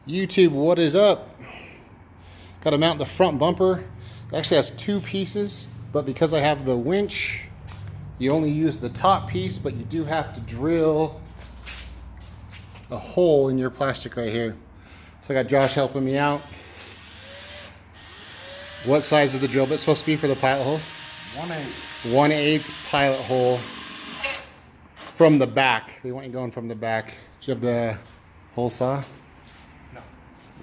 YouTube, what is up? Got to mount the front bumper. It actually has two pieces, but because I have the winch, you only use the top piece, but you do have to drill a hole in your plastic right here. So I got Josh helping me out. What size is the drill bit supposed to be for the pilot hole? 1/8. 1/8 pilot hole from the back. They want you going from the back. Do you have the hole saw? No.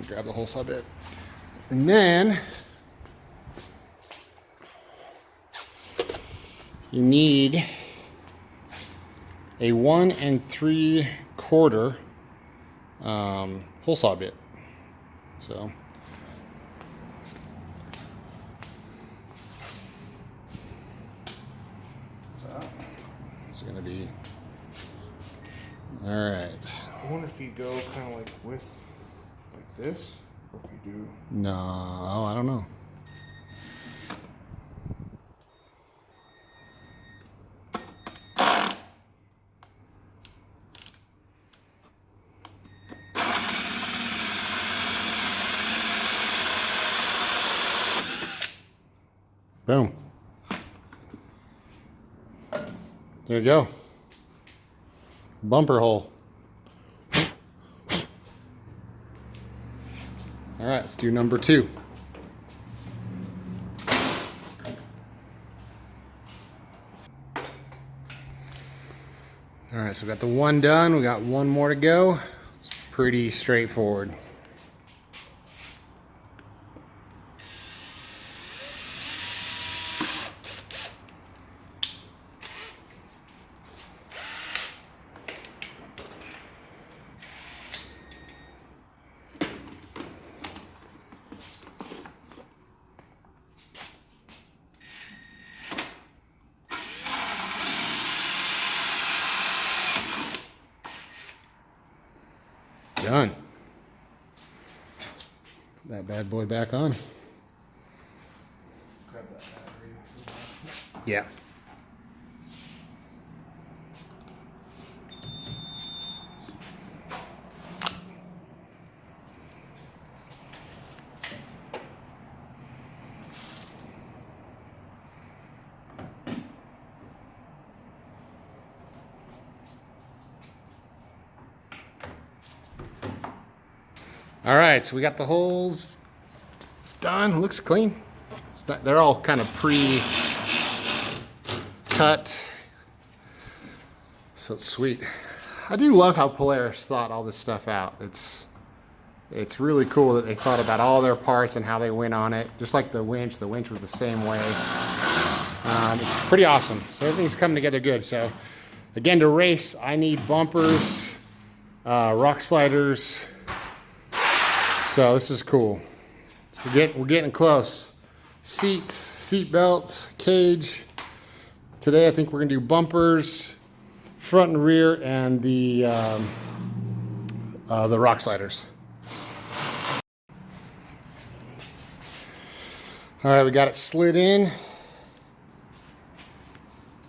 Grab the hole saw bit. And then you need a 1 3/4 hole saw bit. So it's gonna be all right. I wonder if you go kind of like with like this, or if you do. No, I don't know. Boom. There you go. Bumper hole. All right, let's do number 2. All right, so we got the one done. We got one more to go. It's pretty straightforward. Done. Put that bad boy back on. Grab that battery. Yeah. All right, so we got the holes done. Looks clean. They're all kind of pre-cut, so it's sweet. I do love how Polaris thought all this stuff out. It's really cool that they thought about all their parts and how they went on it. Just like the winch. The winch was the same way. It's pretty awesome. So everything's coming together good. So again, to race, I need bumpers, rock sliders. So this is cool. We're getting close. Seats, seat belts, cage. Today I think we're gonna do bumpers, front and rear, and the rock sliders. All right, we got it slid in.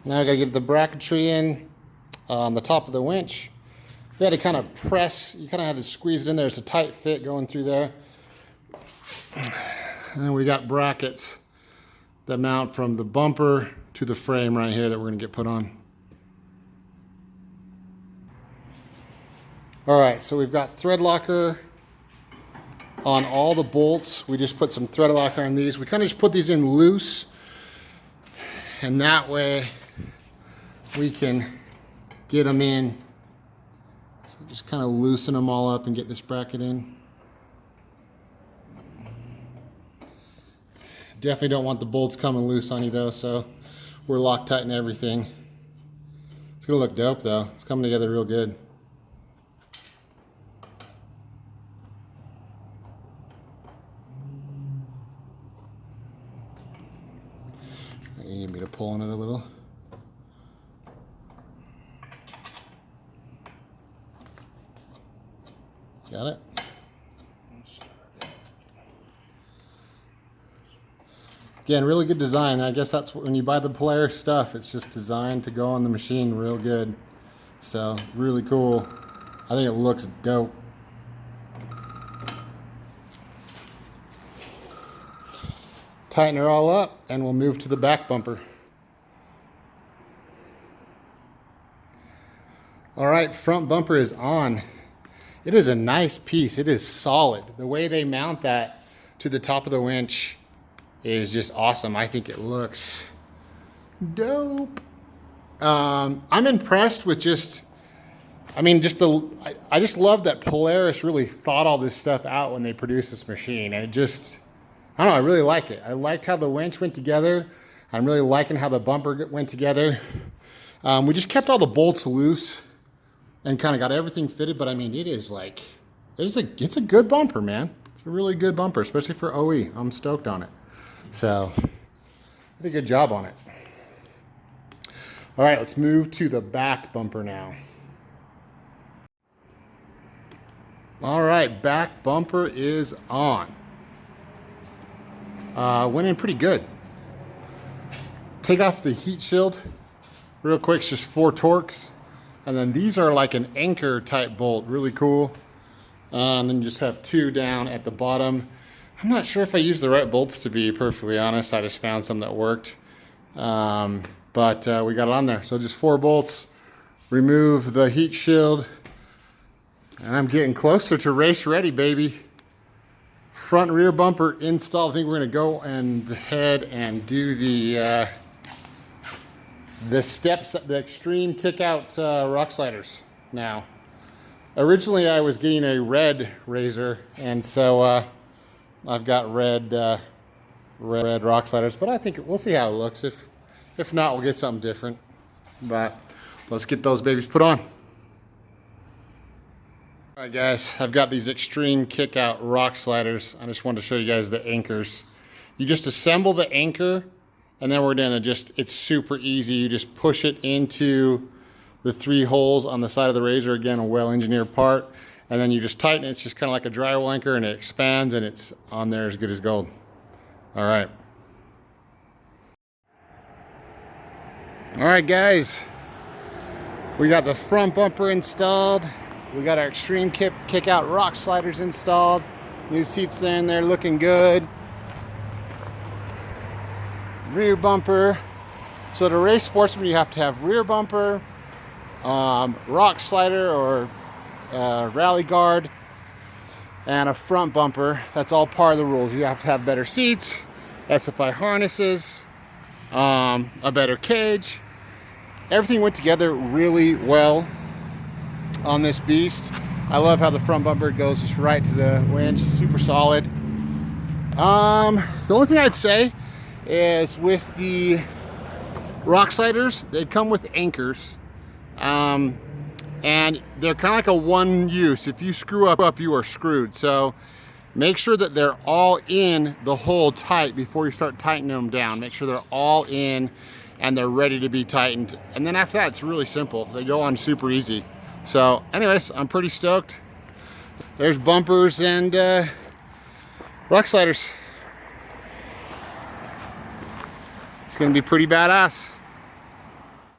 Now I gotta get the bracketry in on the top of the winch. We had to kind of press, you kind of had to squeeze it in there. It's a tight fit going through there. And then we got brackets that mount from the bumper to the frame right here that we're gonna get put on. All right, so we've got thread locker on all the bolts. We just put some thread locker on these. We kind of just put these in loose, and that way we can get them in. So just kind of loosen them all up and get this bracket in. Definitely don't want the bolts coming loose on you though, so we're Loctite and everything. It's gonna look dope though. It's coming together real good. You need me to pull on it a little. Got it? Again, really good design. I guess that's when you buy the Polaris stuff, it's just designed to go on the machine real good. So, really cool. I think it looks dope. tighten her all up, and we'll move to the back bumper. All right, front bumper is on. It is a nice piece. It is solid. The way they mount that to the top of the winch is just awesome. I think it looks dope. I'm impressed with I just love that Polaris really thought all this stuff out when they produced this machine. And I don't know, I really like it. I liked how the winch went together. I'm really liking how the bumper went together. We just kept all the bolts loose and kind of got everything fitted, but I mean, it's a good bumper, man. It's a really good bumper, especially for OE. I'm stoked on it. So, did a good job on it. All right, let's move to the back bumper now. All right, back bumper is on. Went in pretty good. Take off the heat shield real quick. It's just 4 Torx. And then these are like an anchor type bolt, really cool. And then you just have 2 down at the bottom. I'm not sure if I used the right bolts, to be perfectly honest. I just found some that worked. But we got it on there. So just 4 bolts, remove the heat shield. And I'm getting closer to race ready, baby. Front and rear bumper installed. I think we're gonna go ahead and do the steps, the extreme kick out rock sliders now. Originally I was getting a red Rzr, and so I've got red rock sliders, but I think we'll see how it looks. If not, we'll get something different. But let's get those babies put on. All right guys, I've got these extreme kick out rock sliders. I just wanted to show you guys the anchors. You just assemble the anchor, and then we're gonna it's super easy. You just push it into the 3 holes on the side of the Rzr. Again, a well-engineered part. And then you just tighten it. It's just kind of like a drywall anchor, and it expands, and it's on there as good as gold. All right. All right, guys. We got the front bumper installed. We got our extreme kick out rock sliders installed. New seats there and they're looking good. Rear bumper. So to race sportsman, you have to have rear bumper, rock slider or rally guard, and a front bumper. That's all part of the rules. You have to have better seats, SFI harnesses, a better cage. Everything went together really well on this beast. I love how the front bumper goes just right to the winch, super solid. The only thing I'd say is with the rock sliders, they come with anchors, and they're kind of like a one use. If you screw up, you are screwed. So make sure that they're all in the hole tight before you start tightening them down. Make sure they're all in and they're ready to be tightened. And then after that, it's really simple. They go on super easy. So anyways, I'm pretty stoked. There's bumpers and rock sliders. It's gonna be pretty badass.